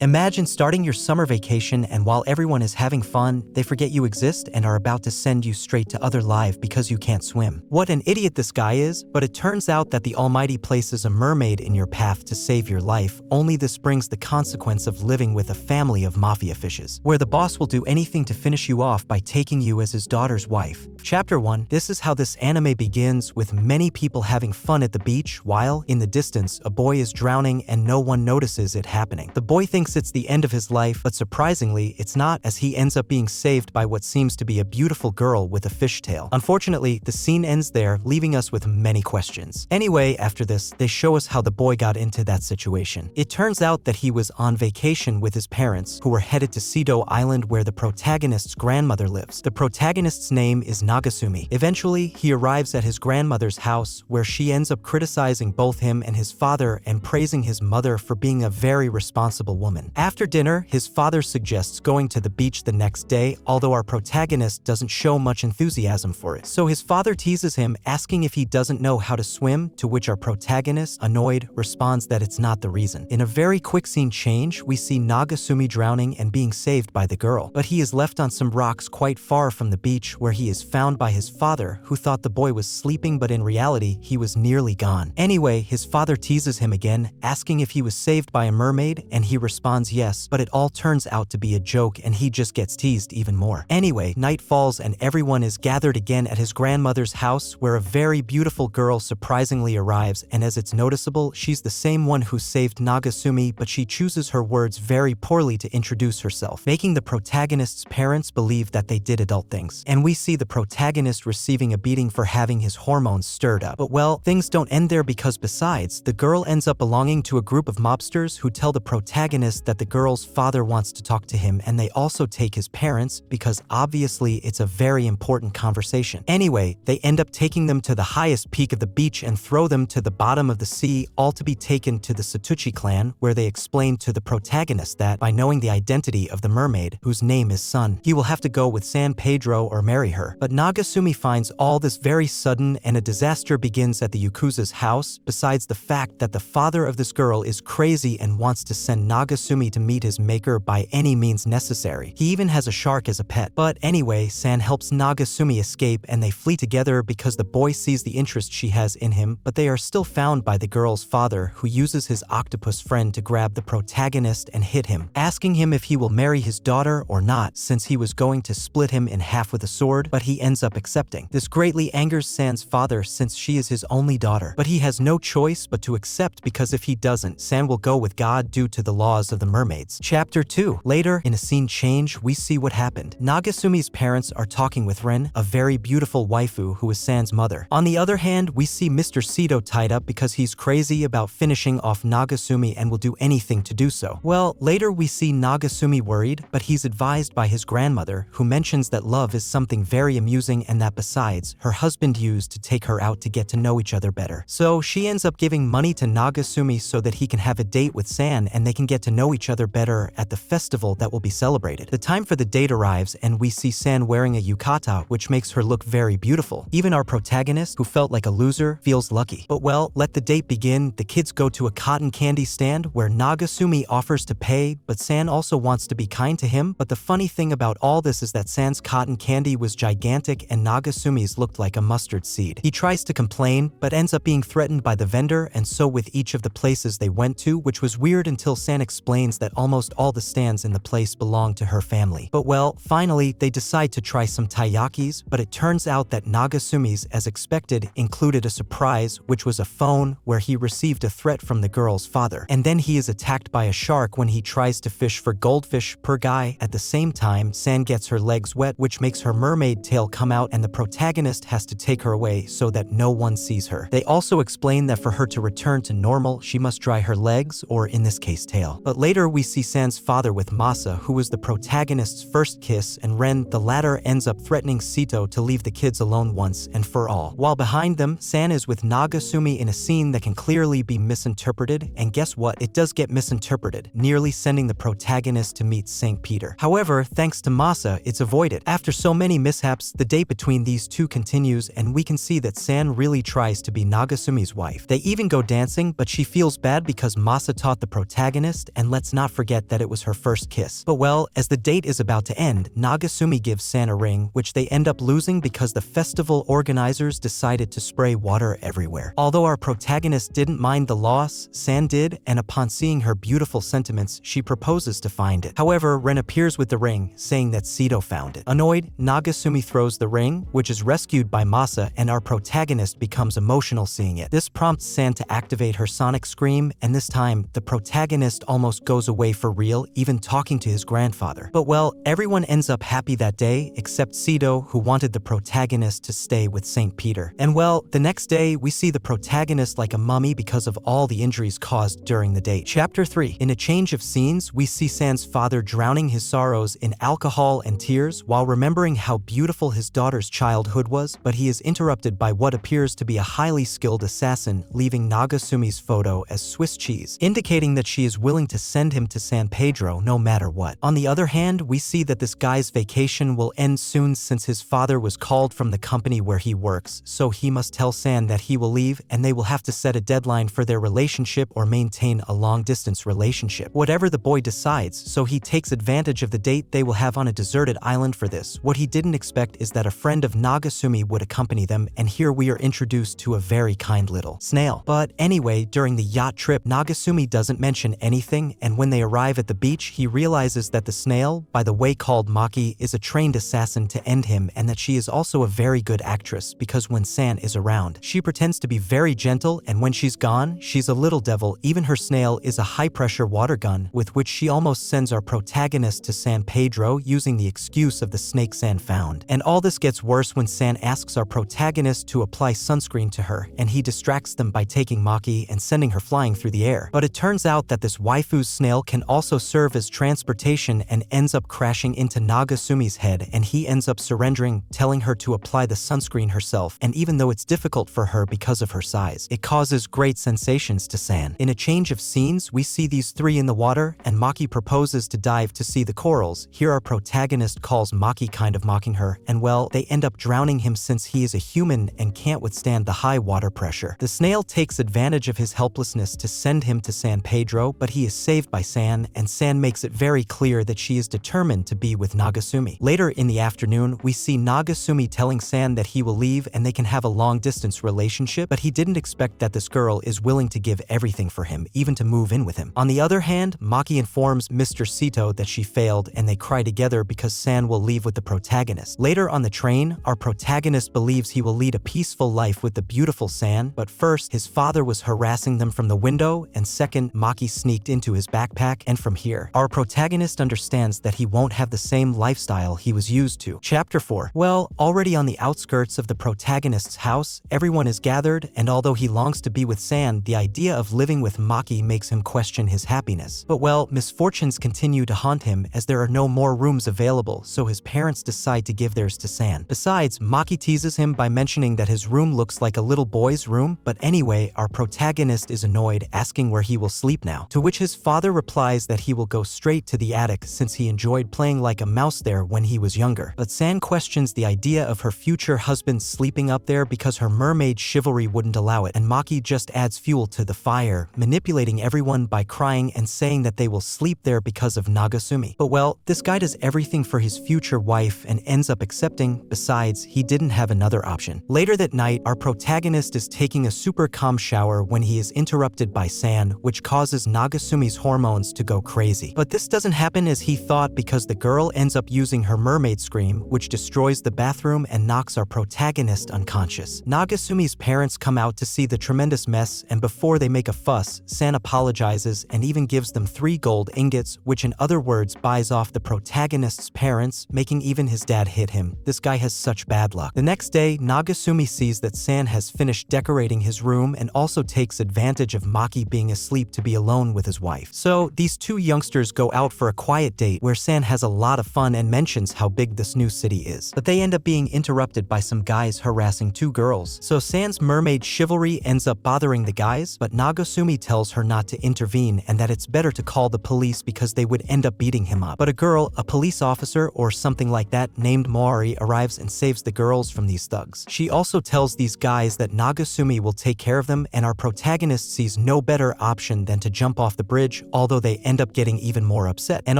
Imagine starting your summer vacation and while everyone is having fun, they forget you exist and are about to send you straight to other life because you can't swim. What an idiot this guy is, but it turns out that the Almighty places a mermaid in your path to save your life, only this brings the consequence of living with a family of mafia fishes, where the boss will do anything to finish you off by taking you as his daughter's wife. Chapter 1. This is how this anime begins, with many people having fun at the beach while, in the distance, a boy is drowning and no one notices it happening. The boy thinks it's the end of his life, but surprisingly, it's not, as he ends up being saved by what seems to be a beautiful girl with a fishtail. Unfortunately, the scene ends there, leaving us with many questions. Anyway, after this, they show us how the boy got into that situation. It turns out that he was on vacation with his parents, who were headed to Seto Island where the protagonist's grandmother lives. The protagonist's name is Nagasumi. Eventually, he arrives at his grandmother's house, where she ends up criticizing both him and his father and praising his mother for being a very responsible woman. After dinner, his father suggests going to the beach the next day, although our protagonist doesn't show much enthusiasm for it. So his father teases him, asking if he doesn't know how to swim, to which our protagonist, annoyed, responds that it's not the reason. In a very quick scene change, we see Nagasumi drowning and being saved by the girl, but he is left on some rocks quite far from the beach, where he is found by his father, who thought the boy was sleeping, but in reality, he was nearly gone. Anyway, his father teases him again, asking if he was saved by a mermaid, and he responds yes, but it all turns out to be a joke and he just gets teased even more. Anyway, night falls and everyone is gathered again at his grandmother's house, where a very beautiful girl surprisingly arrives, and as it's noticeable, she's the same one who saved Nagasumi, but she chooses her words very poorly to introduce herself, making the protagonist's parents believe that they did adult things. And we see the protagonist receiving a beating for having his hormones stirred up. But well, things don't end there, because besides, the girl ends up belonging to a group of mobsters who tell the protagonist that the girl's father wants to talk to him, and they also take his parents, because obviously it's a very important conversation. Anyway, they end up taking them to the highest peak of the beach and throw them to the bottom of the sea, all to be taken to the Satuchi clan, where they explain to the protagonist that, by knowing the identity of the mermaid, whose name is Sun, he will have to go with San Pedro or marry her. But Nagasumi finds all this very sudden, and a disaster begins at the Yakuza's house, besides the fact that the father of this girl is crazy and wants to send Nagasumi to meet his maker by any means necessary. He even has a shark as a pet. But anyway, San helps Nagasumi escape and they flee together because the boy sees the interest she has in him, but they are still found by the girl's father, who uses his octopus friend to grab the protagonist and hit him, asking him if he will marry his daughter or not, since he was going to split him in half with a sword, but he ends up accepting. This greatly angers San's father, since she is his only daughter, but he has no choice but to accept, because if he doesn't, San will go with God due to the laws of the mermaids. Chapter 2. Later, in a scene change, we see what happened. Nagasumi's parents are talking with Ren, a very beautiful waifu who is San's mother. On the other hand, we see Mr. Seto tied up because he's crazy about finishing off Nagasumi and will do anything to do so. Well, later we see Nagasumi worried, but he's advised by his grandmother, who mentions that love is something very amusing and that besides, her husband used to take her out to get to know each other better. So she ends up giving money to Nagasumi so that he can have a date with San and they can get to know each other better at the festival that will be celebrated. The time for the date arrives and we see San wearing a yukata, which makes her look very beautiful. Even our protagonist, who felt like a loser, feels lucky. But well, let the date begin. The kids go to a cotton candy stand where Nagasumi offers to pay, but San also wants to be kind to him. But the funny thing about all this is that San's cotton candy was gigantic and Nagasumi's looked like a mustard seed. He tries to complain, but ends up being threatened by the vendor, and so with each of the places they went to, which was weird until San explains that almost all the stands in the place belong to her family. But well, finally, they decide to try some taiyakis, but it turns out that Nagasumi's, as expected, included a surprise, which was a phone where he received a threat from the girl's father. And then he is attacked by a shark when he tries to fish for goldfish per guy. At the same time, San gets her legs wet, which makes her mermaid tail come out, and the protagonist has to take her away so that no one sees her. They also explain that for her to return to normal, she must dry her legs, or in this case tail. But later we see San's father with Masa, who was the protagonist's first kiss, and Ren, the latter, ends up threatening Seto to leave the kids alone once and for all. While behind them, San is with Nagasumi in a scene that can clearly be misinterpreted, and guess what? It does get misinterpreted, nearly sending the protagonist to meet St. Peter. However, thanks to Masa, it's avoided. After so many mishaps, the date between these two continues, and we can see that San really tries to be Nagasumi's wife. They even go dancing, but she feels bad because Masa taught the protagonist, and and let's not forget that it was her first kiss. But well, as the date is about to end, Nagasumi gives San a ring, which they end up losing because the festival organizers decided to spray water everywhere. Although our protagonist didn't mind the loss, San did, and upon seeing her beautiful sentiments, she proposes to find it. However, Ren appears with the ring, saying that Sito found it. Annoyed, Nagasumi throws the ring, which is rescued by Masa, and our protagonist becomes emotional seeing it. This prompts San to activate her sonic scream, and this time, the protagonist almost goes away for real, even talking to his grandfather. But well, everyone ends up happy that day, except Sito, who wanted the protagonist to stay with St. Peter. And well, the next day, we see the protagonist like a mummy because of all the injuries caused during the date. Chapter 3. In a change of scenes, we see San's father drowning his sorrows in alcohol and tears while remembering how beautiful his daughter's childhood was, but he is interrupted by what appears to be a highly skilled assassin, leaving Nagasumi's photo as Swiss cheese, indicating that she is willing to send him to San Pedro no matter what. On the other hand, we see that this guy's vacation will end soon since his father was called from the company where he works, so he must tell San that he will leave and they will have to set a deadline for their relationship or maintain a long-distance relationship. Whatever the boy decides, so he takes advantage of the date they will have on a deserted island for this. What he didn't expect is that a friend of Nagasumi would accompany them, and here we are introduced to a very kind little snail. But anyway, during the yacht trip, Nagasumi doesn't mention anything, and when they arrive at the beach, he realizes that the snail, by the way called Maki, is a trained assassin to end him, and that she is also a very good actress because when San is around, she pretends to be very gentle, and when she's gone, she's a little devil. Even her snail is a high-pressure water gun, with which she almost sends our protagonist to San Pedro using the excuse of the snake San found. And all this gets worse when San asks our protagonist to apply sunscreen to her, and he distracts them by taking Maki and sending her flying through the air. But it turns out that this waifu's snail can also serve as transportation and ends up crashing into Nagasumi's head, and he ends up surrendering, telling her to apply the sunscreen herself, and even though it's difficult for her because of her size, it causes great sensations to San. In a change of scenes, we see these three in the water, and Maki proposes to dive to see the corals. Here our protagonist calls Maki kind of mocking her, and well, they end up drowning him since he is a human and can't withstand the high water pressure. The snail takes advantage of his helplessness to send him to San Pedro, but he is saved by San, and San makes it very clear that she is determined to be with Nagasumi. Later in the afternoon, we see Nagasumi telling San that he will leave and they can have a long-distance relationship, but he didn't expect that this girl is willing to give everything for him, even to move in with him. On the other hand, Maki informs Mr. Sito that she failed, and they cry together because San will leave with the protagonist. Later on the train, our protagonist believes he will lead a peaceful life with the beautiful San, but first, his father was harassing them from the window, and second, Maki sneaked into his backpack, and from here, our protagonist understands that he won't have the same lifestyle he was used to. Chapter 4. Well, already on the outskirts of the protagonist's house, everyone is gathered, and although he longs to be with San, the idea of living with Maki makes him question his happiness. But well, misfortunes continue to haunt him as there are no more rooms available, so his parents decide to give theirs to San. Besides, Maki teases him by mentioning that his room looks like a little boy's room, but anyway, our protagonist is annoyed, asking where he will sleep now, to which his father replies that he will go straight to the attic since he enjoyed playing like a mouse there when he was younger. But San questions the idea of her future husband sleeping up there because her mermaid chivalry wouldn't allow it, and Maki just adds fuel to the fire, manipulating everyone by crying and saying that they will sleep there because of Nagasumi. But well, this guy does everything for his future wife and ends up accepting. Besides, he didn't have another option. Later that night, our protagonist is taking a super calm shower when he is interrupted by San, which causes Nagasumi's hormones to go crazy. But this doesn't happen as he thought because the girl ends up using her mermaid scream, which destroys the bathroom and knocks our protagonist unconscious. Nagasumi's parents come out to see the tremendous mess, and before they make a fuss, San apologizes and even gives them 3 gold ingots, which in other words buys off the protagonist's parents, making even his dad hit him. This guy has such bad luck. The next day, Nagasumi sees that San has finished decorating his room and also takes advantage of Maki being asleep to be alone with his wife. So these two youngsters go out for a quiet date where San has a lot of fun and mentions how big this new city is. But they end up being interrupted by some guys harassing 2 girls. So San's mermaid chivalry ends up bothering the guys, but Nagasumi tells her not to intervene and that it's better to call the police because they would end up beating him up. But a girl, a police officer or something like that named Mori, arrives and saves the girls from these thugs. She also tells these guys that Nagasumi will take care of them, and our protagonist sees no better option than to jump off the bridge much, although they end up getting even more upset. And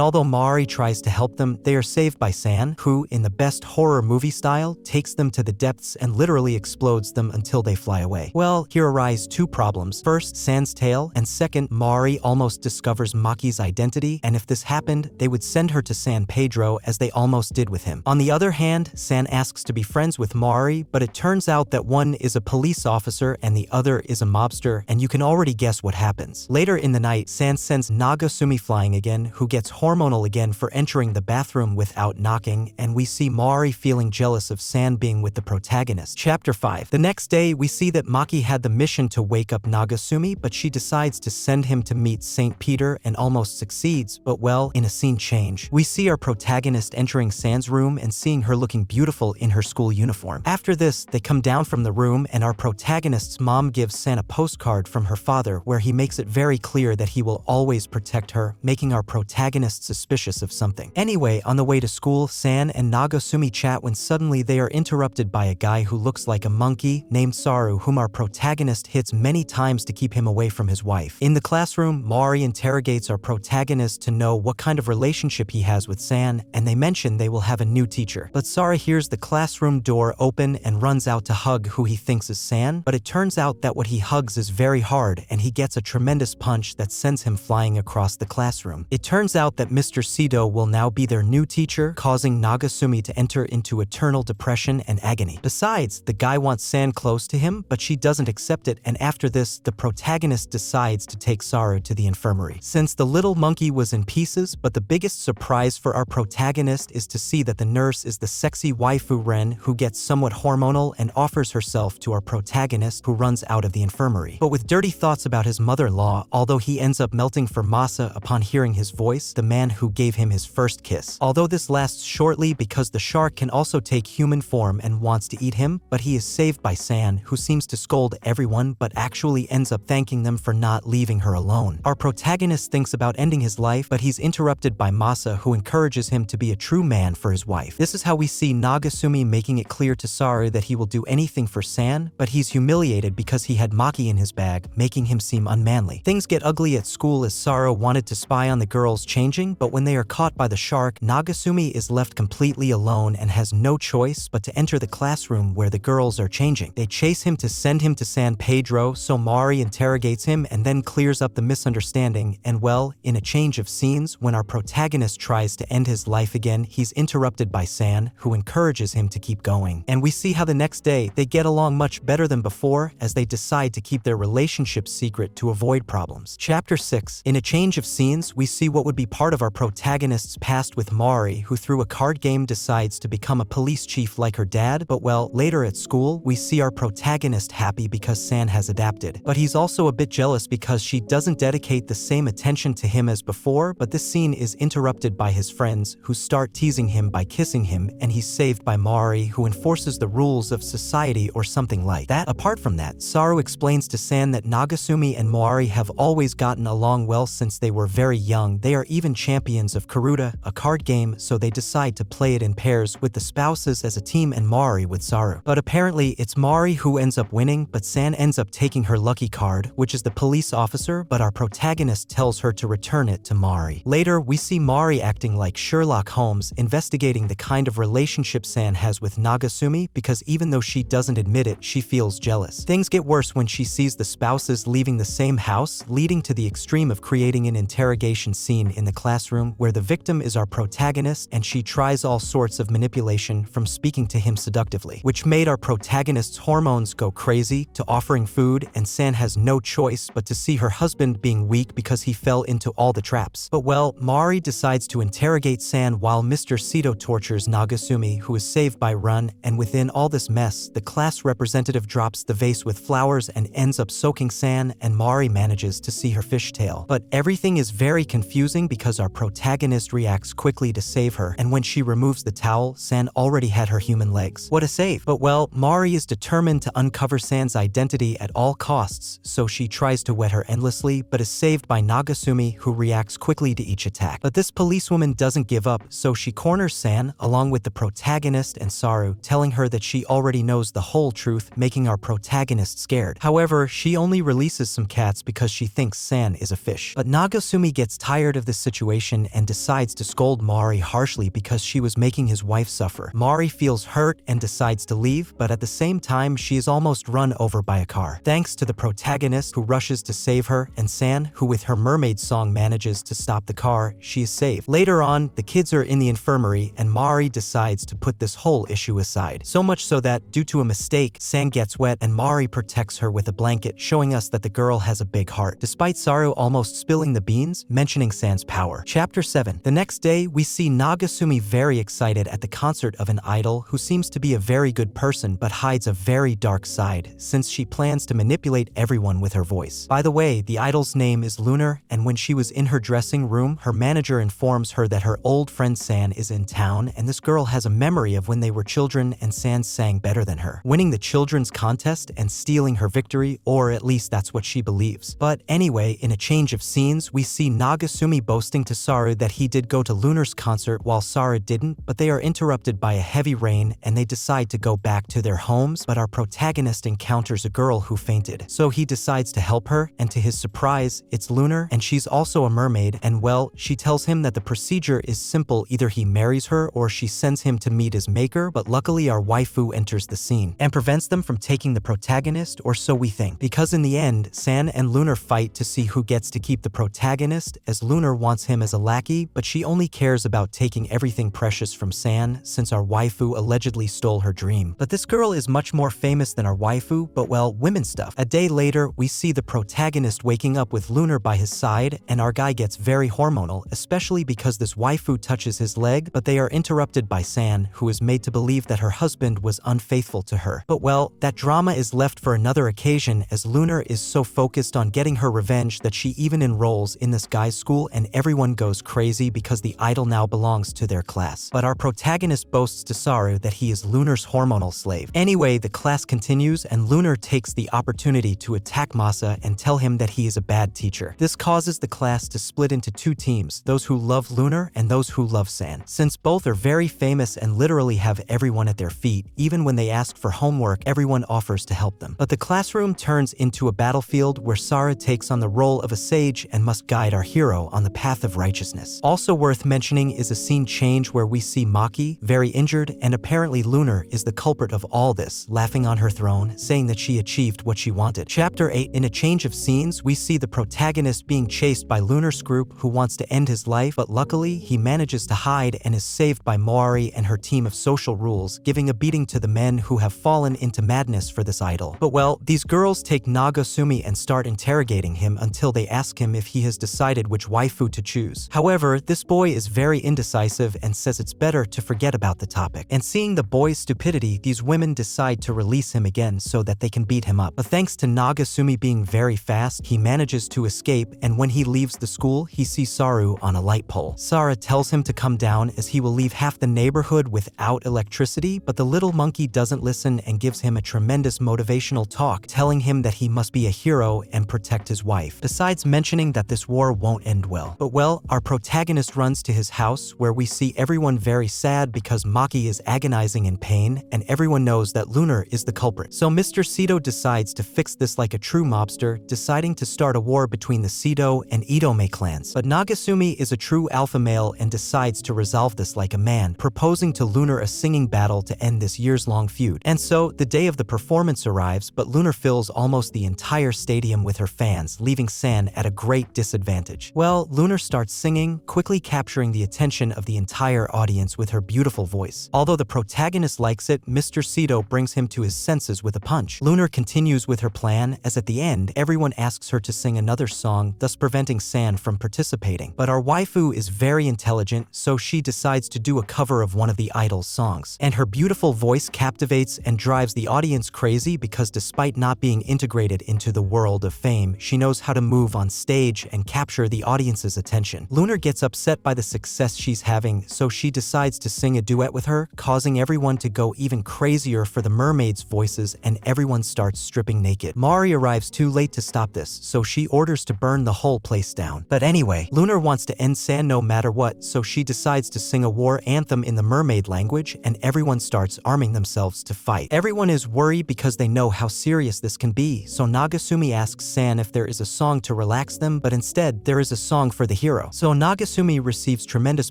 although Mari tries to help them, they are saved by San, who, in the best horror movie style, takes them to the depths and literally explodes them until they fly away. Well, here arise two problems. First, San's tail, and second, Mari almost discovers Maki's identity, and if this happened, they would send her to San Pedro as they almost did with him. On the other hand, San asks to be friends with Mari, but it turns out that one is a police officer and the other is a mobster, and you can already guess what happens. Later in the night, San sends Nagasumi flying again, who gets hormonal again for entering the bathroom without knocking, and we see Mari feeling jealous of San being with the protagonist. Chapter 5. The next day, we see that Maki had the mission to wake up Nagasumi, but she decides to send him to meet St. Peter and almost succeeds, but well, in a scene change, we see our protagonist entering San's room and seeing her looking beautiful in her school uniform. After this, they come down from the room and our protagonist's mom gives San a postcard from her father where he makes it very clear that he will always protect her, making our protagonist suspicious of something. Anyway, on the way to school, San and Nagasumi chat when suddenly they are interrupted by a guy who looks like a monkey named Saru, whom our protagonist hits many times to keep him away from his wife. In the classroom, Mari interrogates our protagonist to know what kind of relationship he has with San, and they mention they will have a new teacher. But Saru hears the classroom door open and runs out to hug who he thinks is San, but it turns out that what he hugs is very hard and he gets a tremendous punch that sends him flying across the classroom. It turns out that Mr. Sito will now be their new teacher, causing Nagasumi to enter into eternal depression and agony. Besides, the guy wants San close to him, but she doesn't accept it, and after this, the protagonist decides to take Saru to the infirmary. Since the little monkey was in pieces, but the biggest surprise for our protagonist is to see that the nurse is the sexy waifu Ren, who gets somewhat hormonal and offers herself to our protagonist, who runs out of the infirmary. But with dirty thoughts about his mother-in-law, although he ends up melting for Masa upon hearing his voice, the man who gave him his first kiss. Although this lasts shortly because the shark can also take human form and wants to eat him, but he is saved by San, who seems to scold everyone but actually ends up thanking them for not leaving her alone. Our protagonist thinks about ending his life, but he's interrupted by Masa, who encourages him to be a true man for his wife. This is how we see Nagasumi making it clear to Saru that he will do anything for San, but he's humiliated because he had Maki in his bag, making him seem unmanly. Things get ugly at school as Saru wanted to spy on the girls changing, but when they are caught by the shark, Nagasumi is left completely alone and has no choice but to enter the classroom where the girls are changing. They chase him to send him to San Pedro, so Mari interrogates him and then clears up the misunderstanding, and well, in a change of scenes, when our protagonist tries to end his life again, he's interrupted by San, who encourages him to keep going. And we see how the next day, they get along much better than before as they decide to keep their relationship secret to avoid problems. Chapter 6. In a change of scenes, we see what would be part of our protagonist's past with Mari, who through a card game decides to become a police chief like her dad, but well, later at school, we see our protagonist happy because San has adapted. But he's also a bit jealous because she doesn't dedicate the same attention to him as before, but this scene is interrupted by his friends, who start teasing him by kissing him, and he's saved by Mari, who enforces the rules of society or something like that. Apart from that, Saru explains to San that Nagasumi and Mari have always gotten along well since they were very young. They are even champions of Karuta, a card game, so they decide to play it in pairs with the spouses as a team and Mari with Saru. But apparently, it's Mari who ends up winning, but San ends up taking her lucky card, which is the police officer, but our protagonist tells her to return it to Mari. Later, we see Mari acting like Sherlock Holmes, investigating the kind of relationship San has with Nagasumi because even though she doesn't admit it, she feels jealous. Things get worse when she sees the spouses leaving the same house, leading to the extreme of creating an interrogation scene in the classroom where the victim is our protagonist and she tries all sorts of manipulation from speaking to him seductively, which made our protagonist's hormones go crazy to offering food, and San has no choice but to see her husband being weak because he fell into all the traps. But well, Mari decides to interrogate San while Mr. Sito tortures Nagasumi, who is saved by Run, and within all this mess, the class representative drops the vase with flowers and ends up soaking San, and Mari manages to see her fishtail. But everything is very confusing because our protagonist reacts quickly to save her, and when she removes the towel, San already had her human legs. What a save! But well, Mari is determined to uncover San's identity at all costs, so she tries to wet her endlessly, but is saved by Nagasumi, who reacts quickly to each attack. But this policewoman doesn't give up, so she corners San, along with the protagonist and Saru, telling her that she already knows the whole truth, making our protagonist scared. However, she only releases some cats because she thinks San is a fish. But Nagasumi gets tired of this situation and decides to scold Mari harshly because she was making his wife suffer. Mari feels hurt and decides to leave, but at the same time, she is almost run over by a car. Thanks to the protagonist who rushes to save her, and San, who with her Mermaid song manages to stop the car, she is saved. Later on, the kids are in the infirmary, and Mari decides to put this whole issue aside. So much so that, due to a mistake, San gets wet and Mari protects her with a blanket, showing us that the girl has a big heart, despite Saru almost spilling the beans, mentioning San's power. Chapter 7. The next day, we see Nagasumi very excited at the concert of an idol who seems to be a very good person but hides a very dark side, since she plans to manipulate everyone with her voice. By the way, the idol's name is Lunar, and when she was in her dressing room, her manager informs her that her old friend San is in town, and this girl has a memory of when they were children and San sang better than her, winning the children's contest and stealing her victory, or at least that's what she believes. But anyway, in a change of scenes, we see Nagasumi boasting to Saru that he did go to Lunar's concert while Saru didn't, but they are interrupted by a heavy rain and they decide to go back to their homes, but our protagonist encounters a girl who fainted. So he decides to help her, and to his surprise, it's Lunar, and she's also a mermaid, and well, she tells him that the procedure is simple, either he marries her or she sends him to meet his maker, but luckily our waifu enters the scene and prevents them from taking the protagonist, or so we think. Because in the end, San and Lunar fight to see who gets to keep the protagonist, as Lunar wants him as a lackey, but she only cares about taking everything precious from San, since our waifu allegedly stole her dream. But this girl is much more famous than our waifu, but well, women stuff. A day later, we see the protagonist waking up with Lunar by his side, and our guy gets very hormonal, especially because this waifu touches his leg, but they are interrupted by San, who is made to believe that her husband was unfaithful to her. But well, that drama is left for another occasion, as Lunar is so focused on getting her revenge that she even enrolls in this guy's school, and everyone goes crazy because the idol now belongs to their class. But our protagonist boasts to Saru that he is Lunar's hormonal slave. Anyway, the class continues, and Lunar takes the opportunity to attack Masa and tell him that he is a bad teacher. This causes the class to split into two teams, those who love Lunar and those who love San. Since both are very famous and literally have everyone at their feet, even when they ask for homework, everyone offers to help them. But the classroom turns into a battlefield where Sarah takes on the role of a sage and must guide our hero on the path of righteousness. Also worth mentioning is a scene change where we see Maki, very injured, and apparently Lunar is the culprit of all this, laughing on her throne, saying that she achieved what she wanted. Chapter 8. In a change of scenes, we see the protagonist being chased by Lunar's group who wants to end his life, but luckily, he manages to hide and is saved by Moari and her team of social rules, giving a beating to the men who have fallen into madness for this idol. But well, these girls take Nagasumi and start interrogating him until they ask him if he has decided which waifu to choose. However, this boy is very indecisive and says it's better to forget about the topic. And seeing the boy's stupidity, these women decide to release him again so that they can beat him up. But thanks to Nagasumi being very fast, he manages to escape, and when he leaves the school, he sees Saru on a light pole. Sara tells him to come down as he will leave half the neighborhood without electricity, but the little monkey doesn't listen and gives him a tremendous motivational talk, telling him that he must be a hero and protect his wife, besides mentioning that this war won't end well. But well, our protagonist runs to his house, where we see everyone very sad because Maki is agonizing in pain, and everyone knows that Lunar is the culprit. So Mr. Sito decides to fix this like a true mobster, deciding to start a war between the Sito and Itome clans. But Nagasumi is a true alpha male and decides to resolve this like a man, proposing to Lunar a singing battle to end this years-long feud. And so, the day of the performance arrives, but Lunar fills almost the entire stadium with her fans, leaving San at a great disadvantage. Well, Lunar starts singing, quickly capturing the attention of the entire audience with her beautiful voice. Although the protagonist likes it, Mr. Sito brings him to his senses with a punch. Lunar continues with her plan, as at the end, everyone asks her to sing another song, thus preventing San from participating. But our waifu is very intelligent, so she decides to do a cover of one of the idol's songs. And her beautiful voice captivates and drives the audience crazy because despite not being integrated into the world of fame, she knows how to move on stage and capture the audience's attention. Lunar gets upset by the success she's having, so she decides to sing a duet with her, causing everyone to go even crazier for the mermaid's voices, and everyone starts stripping naked. Mari arrives too late to stop this, so she orders to burn the whole place down. But anyway, Lunar wants to end San no matter what, so she decides to sing a war anthem in the mermaid language, and everyone starts arming themselves to fight. Everyone is worried because they know how serious this can be, so Nagasumi asks San if there is a song to relax relax them, but instead there is a song for the hero. So Nagasumi receives tremendous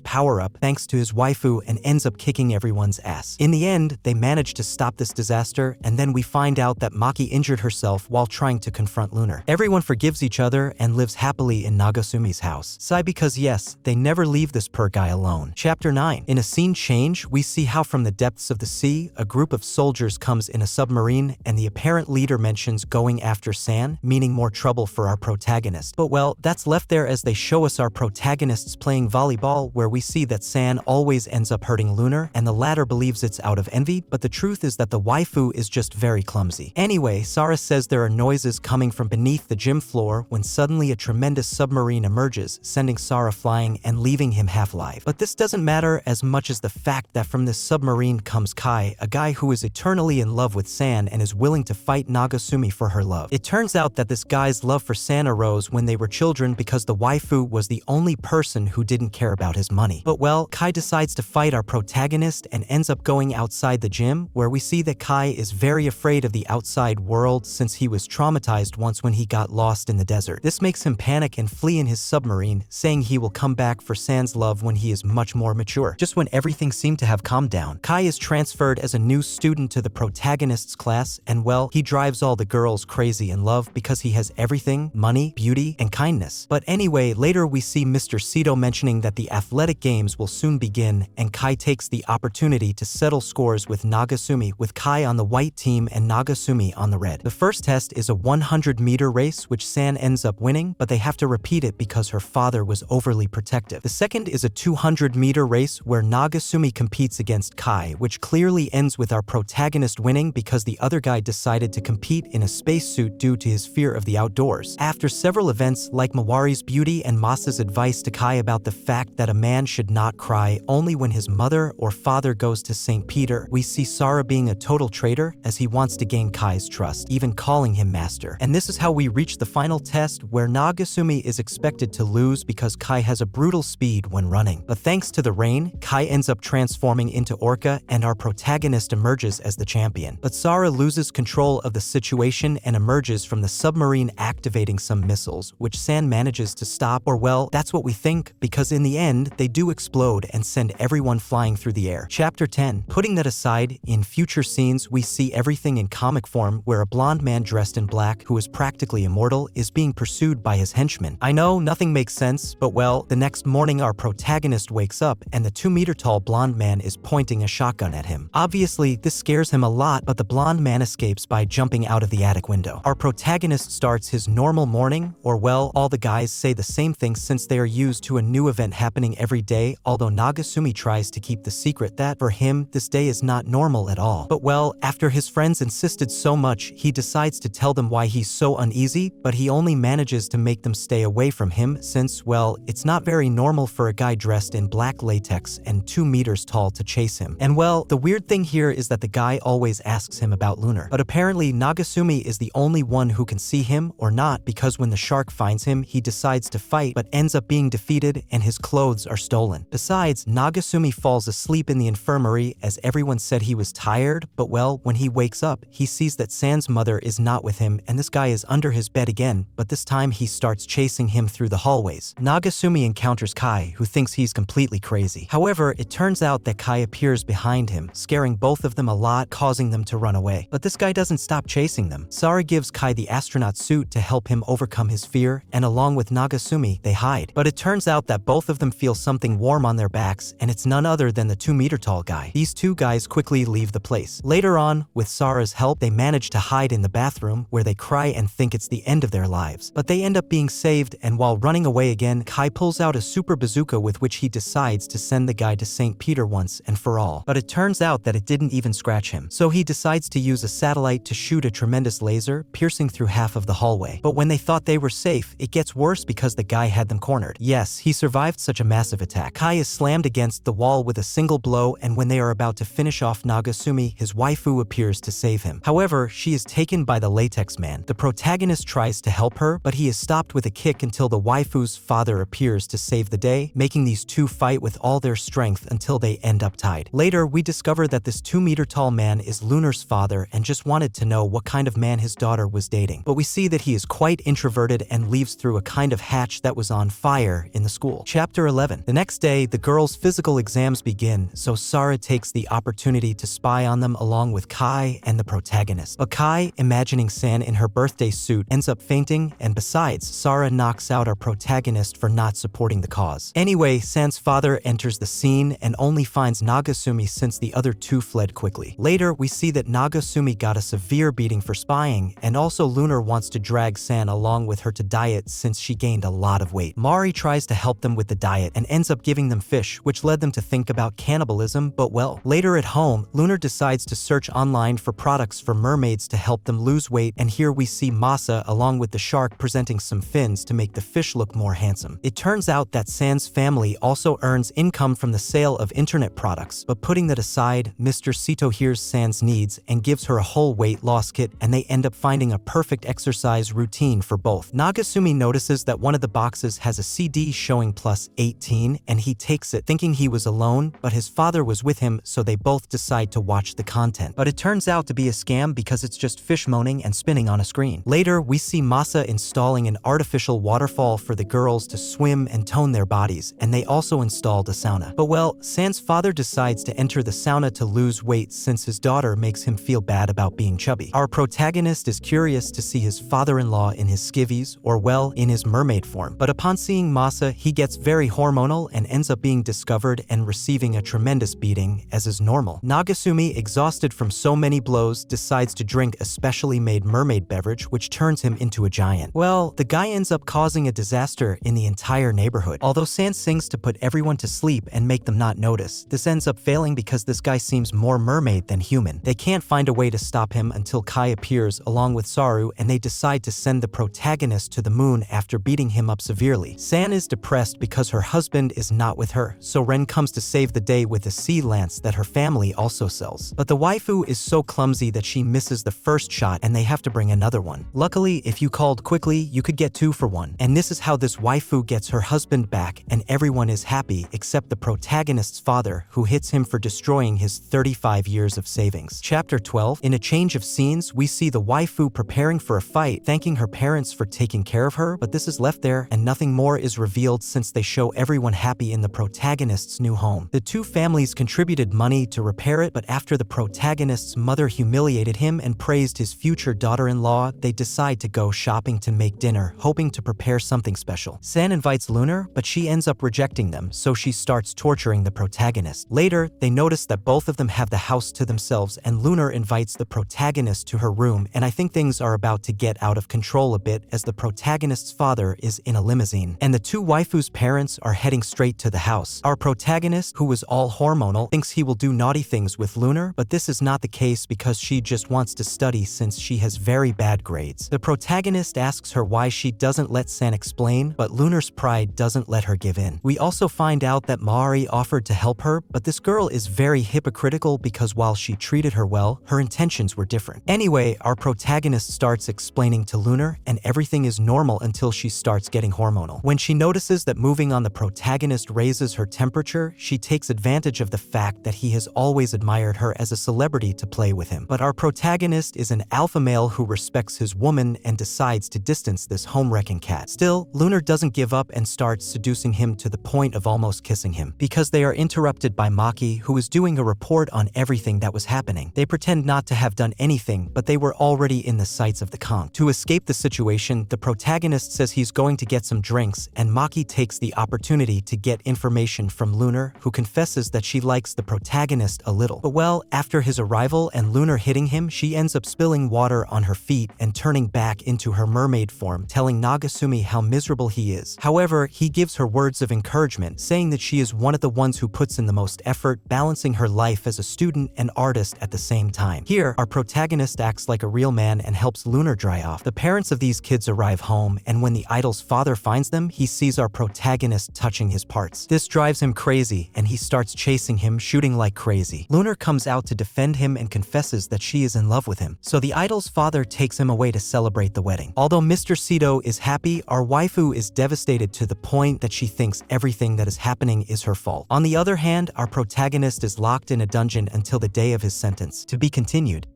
power-up thanks to his waifu and ends up kicking everyone's ass. In the end, they manage to stop this disaster, and then we find out that Maki injured herself while trying to confront Lunar. Everyone forgives each other and lives happily in Nagasumi's house. Sigh because yes, they never leave this poor guy alone. Chapter 9. In a scene change, we see how from the depths of the sea, a group of soldiers comes in a submarine, and the apparent leader mentions going after San, meaning more trouble for our protagonist. But well, that's left there as they show us our protagonists playing volleyball, where we see that San always ends up hurting Lunar, and the latter believes it's out of envy, but the truth is that the waifu is just very clumsy. Anyway, Sara says there are noises coming from beneath the gym floor when suddenly a tremendous submarine emerges, sending Sara flying and leaving him half-alive. But this doesn't matter as much as the fact that from this submarine comes Kai, a guy who is eternally in love with San and is willing to fight Nagasumi for her love. It turns out that this guy's love for San arose when they were children because the waifu was the only person who didn't care about his money. But well, Kai decides to fight our protagonist and ends up going outside the gym, where we see that Kai is very afraid of the outside world since he was traumatized once when he got lost in the desert. This makes him panic and flee in his submarine, saying he will come back for San's love when he is much more mature. Just when everything seemed to have calmed down, Kai is transferred as a new student to the protagonist's class, and well, he drives all the girls crazy in love because he has everything: money, beauty, and kindness. But anyway, later we see Mr. Sito mentioning that the athletic games will soon begin, and Kai takes the opportunity to settle scores with Nagasumi, with Kai on the white team and Nagasumi on the red. The first test is a 100-meter race, which San ends up winning, but they have to repeat it because her father was overly protective. The second is a 200-meter race where Nagasumi competes against Kai, which clearly ends with our protagonist winning because the other guy decided to compete in a spacesuit due to his fear of the outdoors. After several events like Mawari's beauty and Masa's advice to Kai about the fact that a man should not cry only when his mother or father goes to St. Peter, we see Sara being a total traitor as he wants to gain Kai's trust, even calling him master. And this is how we reach the final test, where Nagasumi is expected to lose because Kai has a brutal speed when running. But thanks to the rain, Kai ends up transforming into Orca and our protagonist emerges as the champion. But Sara loses control of the situation and emerges from the submarine, activating some missiles, which San manages to stop, or well, that's what we think, because in the end, they do explode and send everyone flying through the air. Chapter 10. Putting that aside, in future scenes, we see everything in comic form, where a blonde man dressed in black, who is practically immortal, is being pursued by his henchmen. I know, nothing makes sense, but well, the next morning our protagonist wakes up and the 2-meter-tall blonde man is pointing a shotgun at him. Obviously, this scares him a lot, but the blonde man escapes by jumping out of the attic window. Our protagonist starts his normal morning, or well, all the guys say the same thing since they are used to a new event happening every day, although Nagasumi tries to keep the secret that, for him, this day is not normal at all. But well, after his friends insisted so much, he decides to tell them why he's so uneasy, but he only manages to make them stay away from him since, well, it's not very normal for a guy dressed in black latex and 2 meters tall to chase him. And well, the weird thing here is that the guy always asks him about Lunar. But apparently Nagasumi is the only one who can see him or not, because when the shark finds him, he decides to fight but ends up being defeated and his clothes are stolen. Besides, Nagasumi falls asleep in the infirmary as everyone said he was tired, but well, when he wakes up, he sees that San's mother is not with him and this guy is under his bed again, but this time he starts chasing him through the hallways. Nagasumi encounters Kai, who thinks he's completely crazy. However, it turns out that Kai appears behind him, scaring both of them a lot, causing them to run away. But this guy doesn't stop chasing them. Sara gives Kai the astronaut suit to help him overcome his fear, and along with Nagasumi, they hide. But it turns out that both of them feel something warm on their backs, and it's none other than the 2-meter-tall guy. These two guys quickly leave the place. Later on, with Sara's help, they manage to hide in the bathroom, where they cry and think it's the end of their lives. But they end up being saved, and while running away again, Kai pulls out a super bazooka with which he decides to send the guy to St. Peter once and for all. But it turns out that it didn't even scratch him. So he decides to use a satellite to shoot a tremendous laser, piercing through half of the hallway. But when they thought they were safe, it gets worse because the guy had them cornered. Yes, he survived such a massive attack. Kai is slammed against the wall with a single blow, and when they are about to finish off Nagasumi, his waifu appears to save him. However, she is taken by the latex man. The protagonist tries to help her, but he is stopped with a kick until the waifu's father appears to save the day, making these two fight with all their strength until they end up tied. Later, we discover that this 2-meter-tall man is Lunar's father and just wanted to know what kind of man his daughter was dating. But we see that he is quite introverted converted and leaves through a kind of hatch that was on fire in the school. Chapter 11. The next day, the girls' physical exams begin, so Sarah takes the opportunity to spy on them along with Kai and the protagonist. But Kai, imagining San in her birthday suit, ends up fainting, and besides, Sarah knocks out our protagonist for not supporting the cause. Anyway, San's father enters the scene and only finds Nagasumi since the other two fled quickly. Later, we see that Nagasumi got a severe beating for spying, and also Lunar wants to drag San along with her to diet since she gained a lot of weight. Mari tries to help them with the diet and ends up giving them fish, which led them to think about cannibalism, but well. Later at home, Lunar decides to search online for products for mermaids to help them lose weight, and here we see Masa along with the shark presenting some fins to make the fish look more handsome. It turns out that San's family also earns income from the sale of internet products, but putting that aside, Mr. Sito hears San's needs and gives her a whole weight loss kit, and they end up finding a perfect exercise routine for both. Nagasumi notices that one of the boxes has a CD showing +18, and he takes it thinking he was alone, but his father was with him, so they both decide to watch the content. But it turns out to be a scam because it's just fish moaning and spinning on a screen. Later, we see Masa installing an artificial waterfall for the girls to swim and tone their bodies, and they also installed a sauna. But well, San's father decides to enter the sauna to lose weight since his daughter makes him feel bad about being chubby. Our protagonist is curious to see his father-in-law in his skivvies, or well, in his mermaid form. But upon seeing Masa, he gets very hormonal and ends up being discovered and receiving a tremendous beating, as is normal. Nagasumi, exhausted from so many blows, decides to drink a specially made mermaid beverage, which turns him into a giant. Well, the guy ends up causing a disaster in the entire neighborhood. Although San sings to put everyone to sleep and make them not notice, this ends up failing because this guy seems more mermaid than human. They can't find a way to stop him until Kai appears along with Saru, and they decide to send the protagonist to the moon after beating him up severely. San is depressed because her husband is not with her, so Ren comes to save the day with a sea lance that her family also sells. But the waifu is so clumsy that she misses the first shot and they have to bring another one. Luckily, if you called quickly, you could get 2 for 1. And this is how this waifu gets her husband back, and everyone is happy except the protagonist's father, who hits him for destroying his 35 years of savings. Chapter 12. In a change of scenes, we see the waifu preparing for a fight, thanking her parents for taking care of her, but this is left there and nothing more is revealed since they show everyone happy in the protagonist's new home. The two families contributed money to repair it, but after the protagonist's mother humiliated him and praised his future daughter-in-law, they decide to go shopping to make dinner, hoping to prepare something special. San invites Lunar, but she ends up rejecting them, so she starts torturing the protagonist. Later, they notice that both of them have the house to themselves, and Lunar invites the protagonist to her room, and I think things are about to get out of control a bit as the protagonist's father is in a limousine, and the two waifus' parents are heading straight to the house. Our protagonist, who is all hormonal, thinks he will do naughty things with Lunar, but this is not the case because she just wants to study since she has very bad grades. The protagonist asks her why she doesn't let San explain, but Lunar's pride doesn't let her give in. We also find out that Mari offered to help her, but this girl is very hypocritical because while she treated her well, her intentions were different. Anyway, our protagonist starts explaining to Lunar, and everything is normal until she starts getting hormonal. When she notices that moving on the protagonist raises her temperature, she takes advantage of the fact that he has always admired her as a celebrity to play with him. But our protagonist is an alpha male who respects his woman and decides to distance this home-wrecking cat. Still, Lunar doesn't give up and starts seducing him to the point of almost kissing him. Because they are interrupted by Maki, who is doing a report on everything that was happening. They pretend not to have done anything, but they were already in the sights of the conch. To escape the situation, the protagonist says he's going to get some drinks, and Maki takes the opportunity to get information from Lunar, who confesses that she likes the protagonist a little. But well, after his arrival and Lunar hitting him, she ends up spilling water on her feet and turning back into her mermaid form, telling Nagasumi how miserable he is. However, he gives her words of encouragement, saying that she is one of the ones who puts in the most effort, balancing her life as a student and artist at the same time. Here, our protagonist acts like a real man and helps Lunar dry off. The parents of these kids arrive home, and when the idol's father finds them, he sees our protagonist touching his parts. This drives him crazy, and he starts chasing him, shooting like crazy. Lunar comes out to defend him and confesses that she is in love with him, so the idol's father takes him away to celebrate the wedding. Although Mr. Sito is happy, our waifu is devastated to the point that she thinks everything that is happening is her fault. On the other hand, our protagonist is locked in a dungeon until the day of his sentence. To be continued.